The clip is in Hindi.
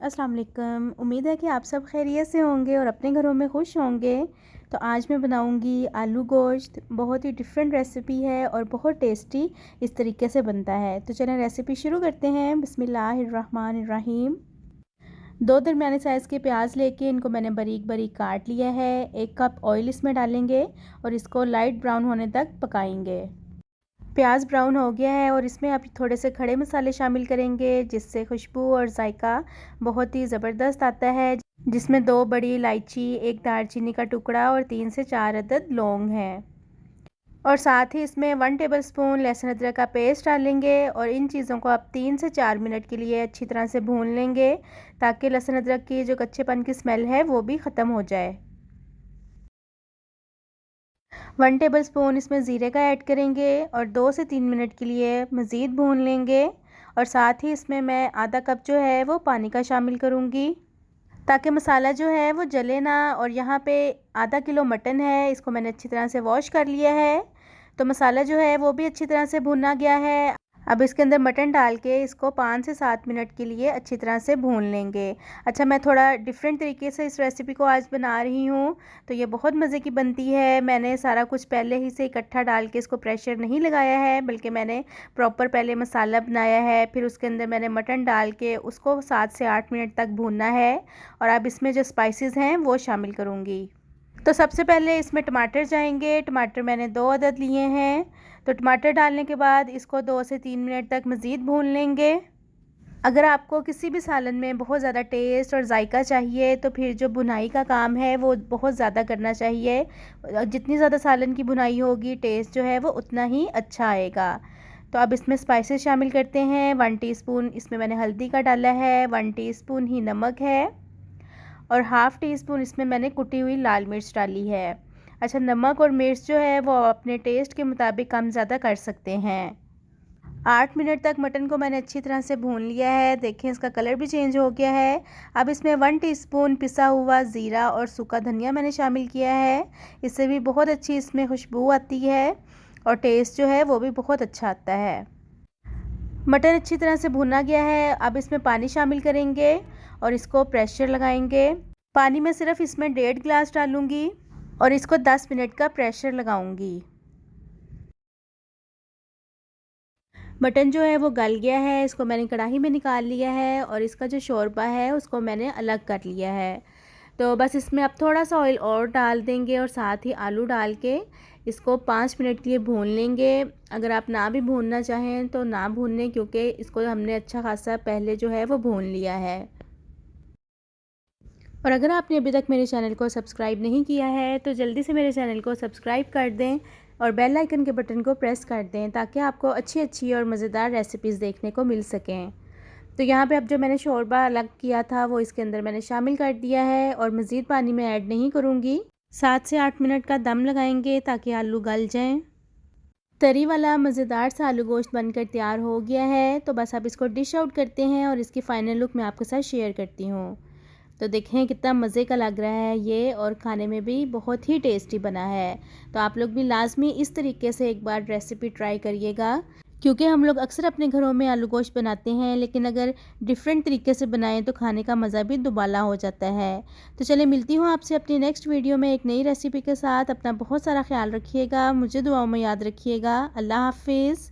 अस्सलाम वालेकुम। उम्मीद है कि आप सब खैरियत से होंगे और अपने घरों में खुश होंगे। तो आज मैं बनाऊंगी आलू गोश्त। बहुत ही डिफरेंट रेसिपी है और बहुत टेस्टी इस तरीके से बनता है। तो चलें रेसिपी शुरू करते हैं। बिस्मिल्लाहिर्रहमानिर्रहीम। दो दरमियाने साइज़ के प्याज लेके इनको मैंने बारीक बारीक काट लिया है। 1 कप ऑयल इसमें डालेंगे और इसको लाइट ब्राउन होने तक पकाएंगे। प्याज ब्राउन हो गया है और इसमें आप थोड़े से खड़े मसाले शामिल करेंगे जिससे खुशबू और जायका बहुत ही ज़बरदस्त आता है। जिसमें 2 बड़ी इलायची, 1 दालचीनी का टुकड़ा और 3 से 4 अदद लौंग हैं। और साथ ही इसमें 1 टेबलस्पून लहसुन अदरक का पेस्ट डालेंगे और इन चीज़ों को आप 3 से 4 मिनट के लिए अच्छी तरह से भून लेंगे ताकि लहसुन अदरक की जो कच्चेपन की स्मेल है वो भी ख़त्म हो जाए। 1 टेबलस्पून इसमें ज़ीरे का ऐड करेंगे और 2 से 3 मिनट के लिए मज़ीद भून लेंगे। और साथ ही इसमें मैं आधा कप जो है वो पानी का शामिल करूँगी ताकि मसाला जो है वो जले ना। और यहाँ पे आधा किलो मटन है, इसको मैंने अच्छी तरह से वॉश कर लिया है। तो मसाला जो है वो भी अच्छी तरह से भुना गया है। अब इसके अंदर मटन डाल के इसको 5 से 7 मिनट के लिए अच्छी तरह से भून लेंगे। अच्छा, मैं थोड़ा डिफरेंट तरीके से इस रेसिपी को आज बना रही हूँ तो ये बहुत मज़े की बनती है। मैंने सारा कुछ पहले ही से इकट्ठा डाल के इसको प्रेशर नहीं लगाया है, बल्कि मैंने प्रॉपर पहले मसाला बनाया है, फिर उसके अंदर मैंने मटन डाल के उसको 7 से 8 मिनट तक भूनना है। और अब इसमें जो स्पाइसेस हैं वो शामिल करूँगी। तो सबसे पहले इसमें टमाटर जाएंगे। टमाटर मैंने 2 अदद लिए हैं। तो टमाटर डालने के बाद इसको 2 से 3 मिनट तक मज़ीद भून लेंगे। अगर आपको किसी भी सालन में बहुत ज़्यादा टेस्ट और जायका चाहिए तो फिर जो भुनाई का काम है वो बहुत ज़्यादा करना चाहिए। जितनी ज़्यादा सालन की भुनाई होगी टेस्ट जो है वो उतना ही अच्छा आएगा। तो अब इसमें स्पाइसेस शामिल करते हैं। 1 टीस्पून इसमें मैंने हल्दी का डाला है, 1 टीस्पून ही नमक है और हाफ़ टी स्पून इसमें मैंने कुटी हुई लाल मिर्च डाली है। अच्छा, नमक और मिर्च जो है वो अपने टेस्ट के मुताबिक कम ज़्यादा कर सकते हैं। 8 मिनट तक मटन को मैंने अच्छी तरह से भून लिया है। देखें इसका कलर भी चेंज हो गया है। अब इसमें 1 टीस्पून पिसा हुआ ज़ीरा और सूखा धनिया मैंने शामिल किया है। इससे भी बहुत अच्छी इसमें खुशबू आती है और टेस्ट जो है वो भी बहुत अच्छा आता है। मटन अच्छी तरह से भुना गया है। अब इसमें पानी शामिल करेंगे और इसको प्रेशर लगाएंगे। पानी में सिर्फ इसमें 1.5 गिलास डालूंगी और इसको 10 मिनट का प्रेशर लगाऊंगी। मटन जो है वो गल गया है, इसको मैंने कढ़ाई में निकाल लिया है और इसका जो शोरबा है उसको मैंने अलग कर लिया है। तो बस इसमें अब थोड़ा सा ऑयल और डाल देंगे और साथ ही आलू डाल के इसको 5 मिनट के लिए भून लेंगे। अगर आप ना भी भूनना चाहें तो ना भूनने, क्योंकि इसको हमने अच्छा खासा पहले जो है वो भून लिया है। और अगर आपने अभी तक मेरे चैनल को सब्सक्राइब नहीं किया है तो जल्दी से मेरे चैनल को सब्सक्राइब कर दें और बेल आइकन के बटन को प्रेस कर दें ताकि आपको अच्छी अच्छी और मज़ेदार रेसिपीज़ देखने को मिल सकें। तो यहाँ पे अब जो मैंने शोरबा अलग किया था वो इसके अंदर मैंने शामिल कर दिया है और मज़ीद पानी में ऐड नहीं करूँगी। 7 से 8 मिनट का दम लगाएंगे ताकि आलू गल जाएँ। तरी वाला मज़ेदार सा आलू गोश्त बनकर तैयार हो गया है। तो बस अब इसको डिश आउट करते हैं और इसकी फ़ाइनल लुक मैं आपके साथ शेयर करती हूँ। तो देखें कितना मज़े का लग रहा है ये और खाने में भी बहुत ही टेस्टी बना है। तो आप लोग भी लाजमी इस तरीके से एक बार रेसिपी ट्राई करिएगा, क्योंकि हम लोग अक्सर अपने घरों में आलू गोश्त बनाते हैं, लेकिन अगर डिफरेंट तरीके से बनाएं तो खाने का मज़ा भी दुबाला हो जाता है। तो चलिए मिलती हूँ आपसे अपनी नेक्स्ट वीडियो में एक नई रेसिपी के साथ। अपना बहुत सारा ख्याल रखिएगा, मुझे दुआओं में याद रखिएगा। अल्लाह हाफिज़।